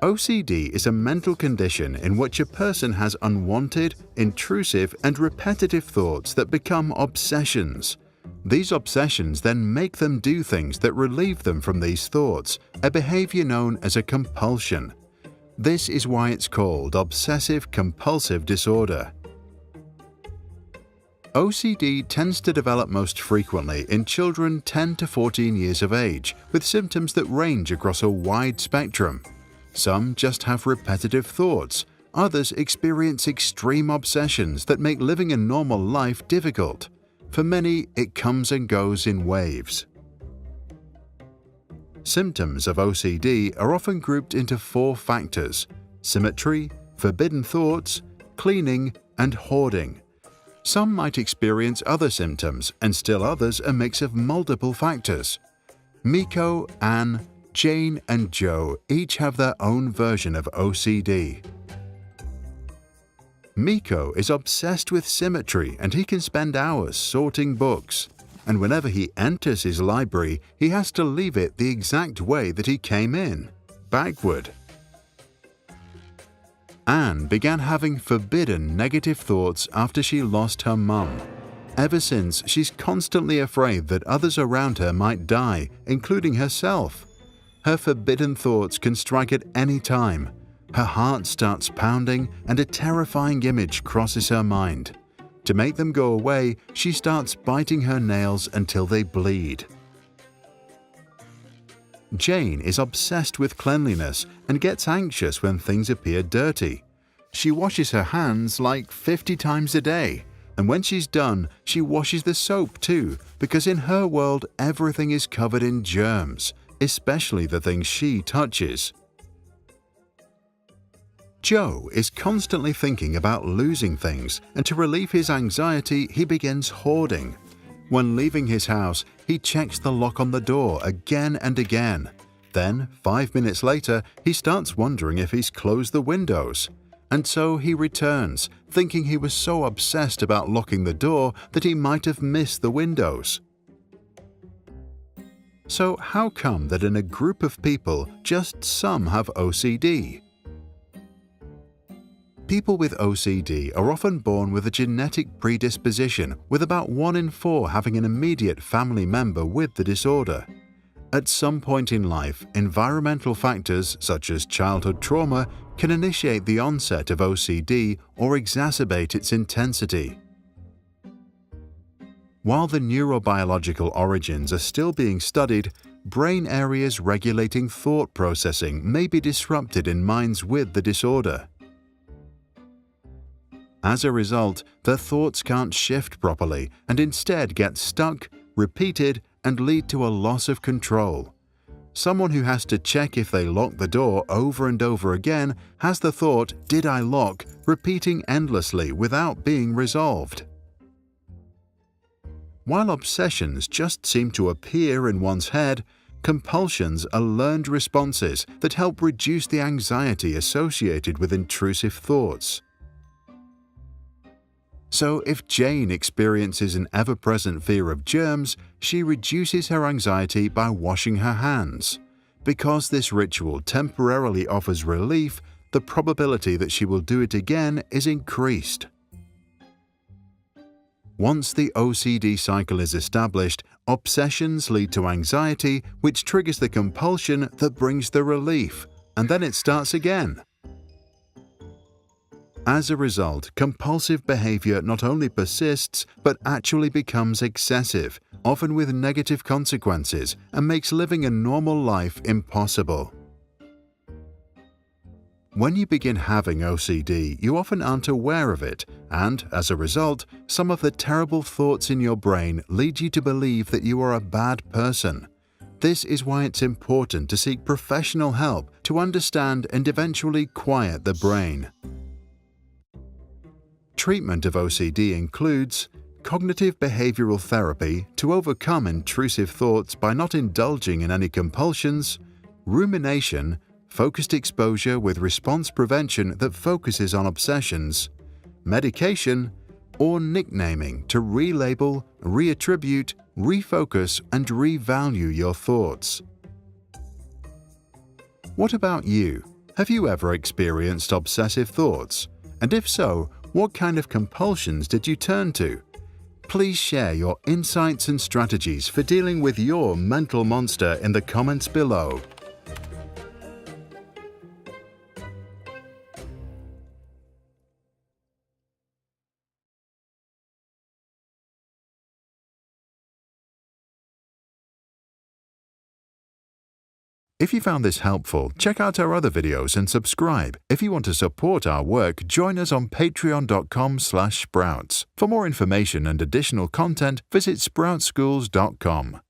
OCD is a mental condition in which a person has unwanted, intrusive, and repetitive thoughts that become obsessions. These obsessions then make them do things that relieve them from these thoughts, a behavior known as a compulsion. This is why it's called obsessive compulsive disorder. OCD tends to develop most frequently in children 10 to 14 years of age, with symptoms that range across a wide spectrum. Some just have repetitive thoughts, others experience extreme obsessions that make living a normal life difficult. For many, it comes and goes in waves. Symptoms of OCD are often grouped into 4 factors: symmetry, forbidden thoughts, cleaning, and hoarding. Some might experience other symptoms, and still others a mix of multiple factors. Miko, Anne, Jane, and Joe each have their own version of OCD. Miko is obsessed with symmetry, and he can spend hours sorting books. And whenever he enters his library, he has to leave it the exact way that he came in, backward. Anne began having forbidden negative thoughts after she lost her mum. Ever since, she's constantly afraid that others around her might die, including herself. Her forbidden thoughts can strike at any time. Her heart starts pounding and a terrifying image crosses her mind. To make them go away, she starts biting her nails until they bleed. Jane is obsessed with cleanliness and gets anxious when things appear dirty. She washes her hands like 50 times a day, and when she's done, she washes the soap too, because in her world everything is covered in germs, especially the things she touches. Joe is constantly thinking about losing things, and to relieve his anxiety, he begins hoarding. When leaving his house, he checks the lock on the door again and again. Then, 5 minutes later, he starts wondering if he's closed the windows. And so he returns, thinking he was so obsessed about locking the door that he might have missed the windows. So how come that in a group of people, just some have OCD? People with OCD are often born with a genetic predisposition, with about 1 in 4 having an immediate family member with the disorder. At some point in life, environmental factors such as childhood trauma can initiate the onset of OCD or exacerbate its intensity. While the neurobiological origins are still being studied, brain areas regulating thought processing may be disrupted in minds with the disorder. As a result, their thoughts can't shift properly and instead get stuck, repeated, and lead to a loss of control. Someone who has to check if they lock the door over and over again has the thought, "Did I lock?" repeating endlessly without being resolved. While obsessions just seem to appear in one's head, compulsions are learned responses that help reduce the anxiety associated with intrusive thoughts. So if Jane experiences an ever-present fear of germs, she reduces her anxiety by washing her hands. Because this ritual temporarily offers relief, the probability that she will do it again is increased. Once the OCD cycle is established, obsessions lead to anxiety, which triggers the compulsion that brings the relief, and then it starts again. As a result, compulsive behavior not only persists but actually becomes excessive, often with negative consequences, and makes living a normal life impossible. When you begin having OCD, you often aren't aware of it, and, as a result, some of the terrible thoughts in your brain lead you to believe that you are a bad person. This is why it's important to seek professional help to understand and eventually quiet the brain. Treatment of OCD includes cognitive behavioral therapy to overcome intrusive thoughts by not indulging in any compulsions, rumination, focused exposure with response prevention that focuses on obsessions, medication, or nicknaming to relabel, reattribute, refocus, and revalue your thoughts. What about you? Have you ever experienced obsessive thoughts? And if so, what kind of compulsions did you turn to? Please share your insights and strategies for dealing with your mental monster in the comments below. If you found this helpful, check out our other videos and subscribe. If you want to support our work, join us on patreon.com/sprouts. For more information and additional content, visit sproutschools.com.